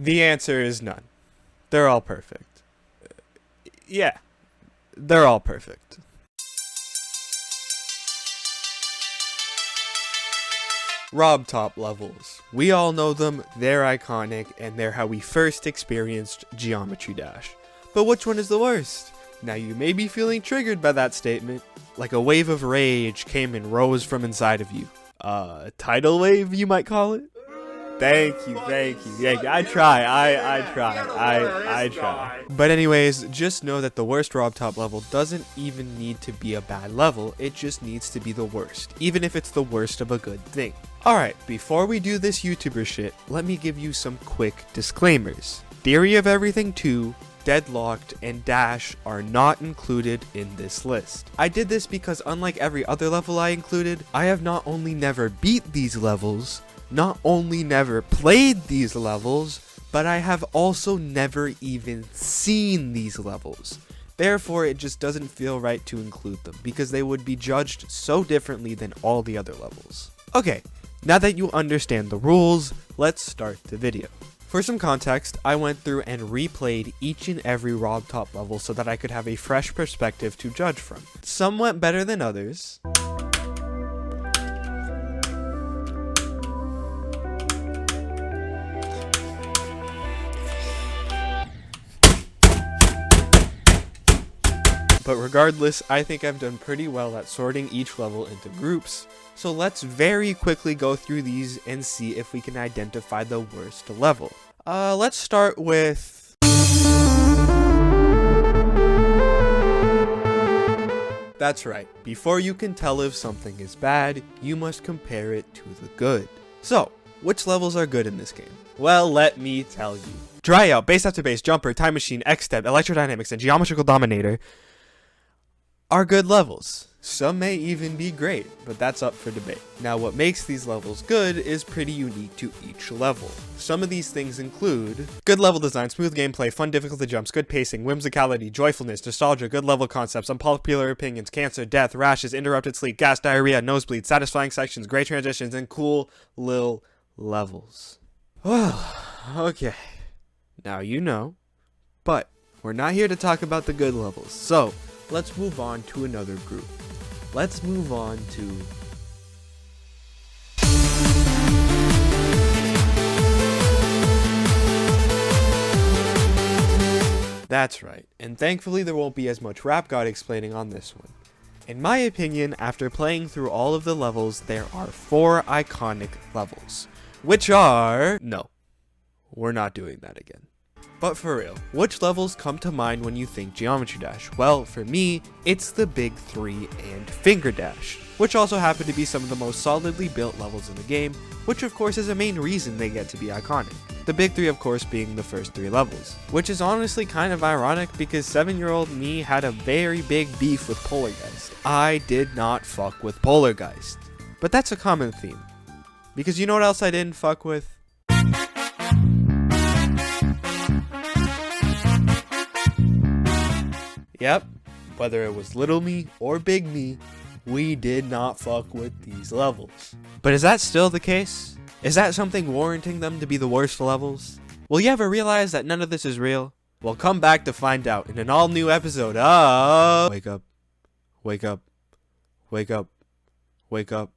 The answer is none. They're all perfect. Yeah, they're all perfect. RobTop levels. We all know them, they're iconic, and they're how we first experienced Geometry Dash. But which one is the worst? Now you may be feeling triggered by that statement, like a wave of rage came and rose from inside of you. Tidal wave, you might call it? Thank you. I try. But anyways, just know that the worst RobTop level doesn't even need to be a bad level, it just needs to be the worst, even if it's the worst of a good thing. Alright, before we do this YouTuber shit, let me give you some quick disclaimers. Theory of Everything 2, Deadlocked, and Dash are not included in this list. I did this because unlike every other level I included, I have not only never beat these levels, not only never played these levels, but I have also never even seen these levels. Therefore, it just doesn't feel right to include them, because they would be judged so differently than all the other levels. Okay, now that you understand the rules, let's start the video. For some context, I went through and replayed each and every RobTop level so that I could have a fresh perspective to judge from. Some went better than others. But regardless, I think I've done pretty well at sorting each level into groups, so let's very quickly go through these and see if we can identify the worst level. Let's start with... That's right, before you can tell if something is bad, you must compare it to the good. So, which levels are good in this game? Well, let me tell you. Dryout, Base After Base, Jumper, Time Machine, X-Step, Electrodynamix, and Geometrical Dominator are good levels. Some may even be great, but that's up for debate. Now, what makes these levels good is pretty unique to each level. Some of these things include good level design, smooth gameplay, fun difficulty jumps, good pacing, whimsicality, joyfulness, nostalgia, good level concepts, unpopular opinions, cancer, death, rashes, interrupted sleep, gas, diarrhea, nosebleed, satisfying sections, great transitions, and cool lil levels. Okay, now you know, but we're not here to talk about the good levels, so let's move on to another group. Let's move on to... That's right, and thankfully there won't be as much rap god explaining on this one. In my opinion, after playing through all of the levels, there are 4 iconic levels, which are... No, we're not doing that again. But for real, which levels come to mind when you think Geometry Dash? Well, for me, it's the Big 3 and Finger Dash, which also happen to be some of the most solidly built levels in the game, which of course is a main reason they get to be iconic. The Big 3 of course being the first 3 levels, which is honestly kind of ironic because 7-year-old me had a very big beef with Polargeist. I did not fuck with Polargeist. But that's a common theme. Because you know what else I didn't fuck with? Yep, whether it was little me or big me, we did not fuck with these levels. But is that still the case? Is that something warranting them to be the worst levels? Will you ever realize that none of this is real? Well, come back to find out in an all-new episode of... Wake up. Wake up. Wake up. Wake up.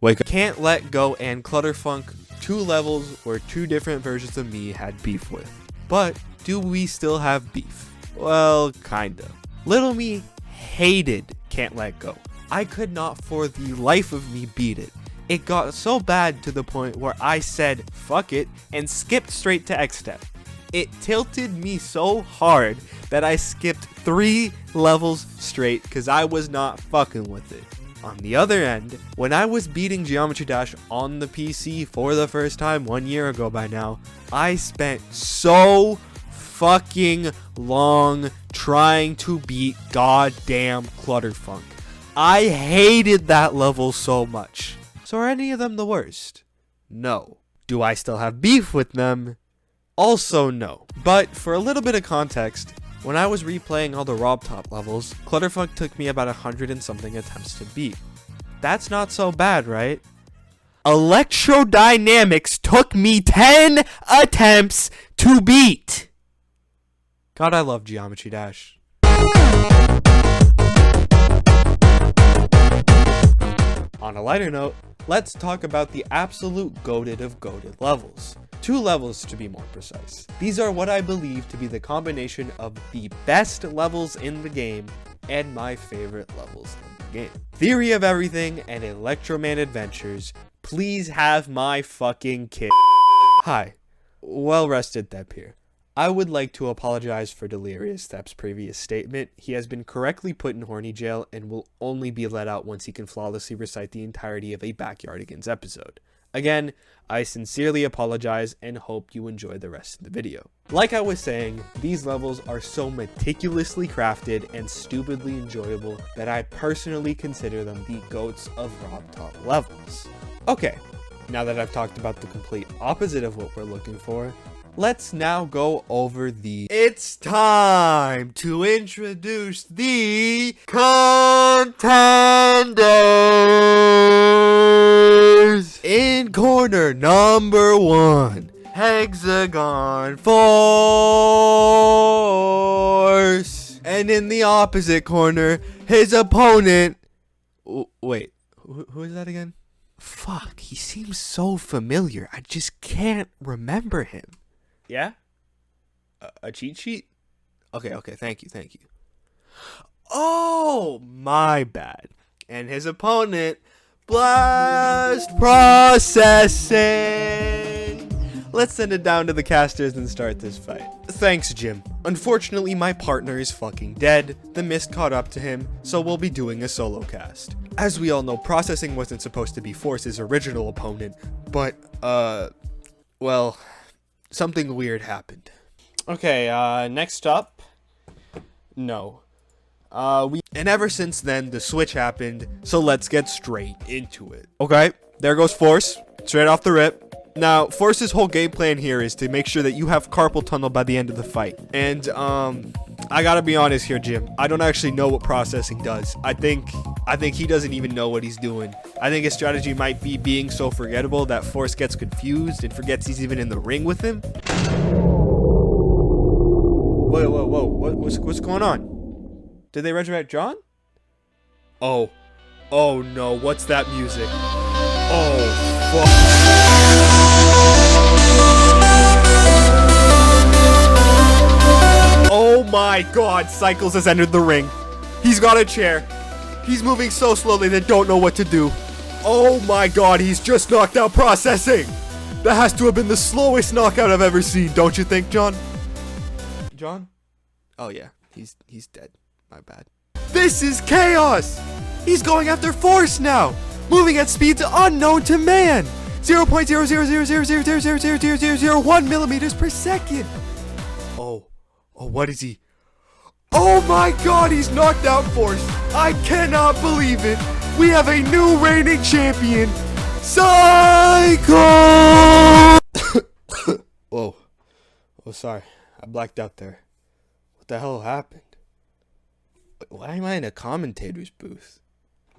Wake up. Can't Let Go and Clutterfunk, 2 levels where 2 different versions of me had beef with. But do we still have beef? Well, kinda. Little me hated Can't Let Go. I could not for the life of me beat it. It got so bad to the point where I said fuck it and skipped straight to X-Step. It tilted me so hard that I skipped 3 levels straight because I was not fucking with it. On the other end, when I was beating Geometry Dash on the PC for the first time 1 year ago by now, I spent so fucking long trying to beat goddamn Clutterfunk. I hated that level so much. So are any of them the worst? No. Do I still have beef with them? Also no. But for a little bit of context, when I was replaying all the RobTop levels, Clutterfunk took me about 100 and something attempts to beat. That's not so bad, right? Electrodynamix took me 10 attempts to beat. God, I love Geometry Dash. On a lighter note, let's talk about the absolute goated of goated levels. 2 levels to be more precise. These are what I believe to be the combination of the best levels in the game and my favorite levels in the game. Theory of Everything and Electroman Adventures, please have my fucking kid. Hi, well rested Thep here. I would like to apologize for Delirious Thep's previous statement. He has been correctly put in horny jail and will only be let out once he can flawlessly recite the entirety of a Backyardigans episode. Again, I sincerely apologize and hope you enjoy the rest of the video. Like I was saying, these levels are so meticulously crafted and stupidly enjoyable that I personally consider them the GOATs of RobTop levels. Okay, now that I've talked about the complete opposite of what we're looking for, let's now go over It's time to introduce the contenders. In corner number 1, Hexagon Force. And in the opposite corner, his opponent... Wait, who is that again? Fuck, he seems so familiar. I just can't remember him. Yeah? A cheat sheet? Okay, thank you. Oh, my bad. And his opponent, Blast Processing. Let's send it down to the casters and start this fight. Thanks, Jim. Unfortunately, my partner is fucking dead. The mist caught up to him, so we'll be doing a solo cast. As we all know, Processing wasn't supposed to be Force's original opponent, but, well... something weird happened. Okay, next up. No. And ever since then, the switch happened, so let's get straight into it. Okay, there goes Force, straight off the rip. Now, Force's whole game plan here is to make sure that you have carpal tunnel by the end of the fight. And, I gotta be honest here, Jim. I don't actually know what Processing does. I think he doesn't even know what he's doing. I think his strategy might be being so forgettable that Force gets confused and forgets he's even in the ring with him. Whoa. What's going on? Did they resurrect John? Oh no, what's that music? Oh, fuck. Oh my god, Cycles has entered the ring. He's got a chair. He's moving so slowly they don't know what to do. Oh my god, he's just knocked out Processing. That has to have been the slowest knockout I've ever seen, don't you think, John? John? Oh yeah, he's dead. My bad. This is chaos! He's going after Force now! Moving at speeds unknown to man! 0.00000000001 millimeters per second! Oh, what is he? Oh my god, he's knocked out Force! I cannot believe it! We have a new reigning champion! Psycho! Whoa. Oh, sorry. I blacked out there. What the hell happened? Why am I in a commentator's booth?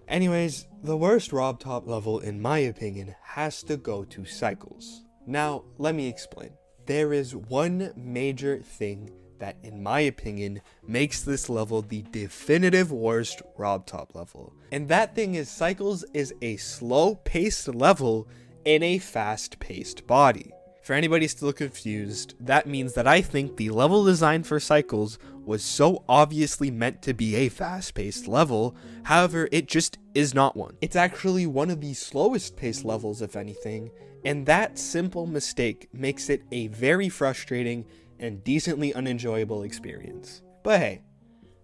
Anyways, the worst RobTop level, in my opinion, has to go to Cycles. Now, let me explain. There is one major thing that, in my opinion, makes this level the definitive worst RobTop level. And that thing is Cycles is a slow-paced level in a fast-paced body. For anybody still confused, that means that I think the level design for Cycles was so obviously meant to be a fast-paced level, however, it just is not one. It's actually one of the slowest paced levels, if anything, and that simple mistake makes it a very frustrating and decently unenjoyable experience. But hey,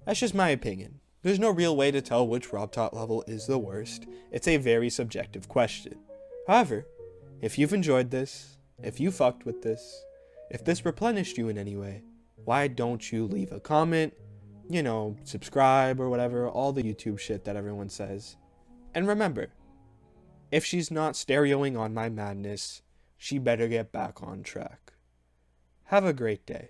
that's just my opinion. There's no real way to tell which RobTop level is the worst. It's a very subjective question. However, if you've enjoyed this, if you fucked with this, if this replenished you in any way, why don't you leave a comment, subscribe or whatever, all the YouTube shit that everyone says. And remember, if she's not stereoing on my madness, she better get back on track. Have a great day.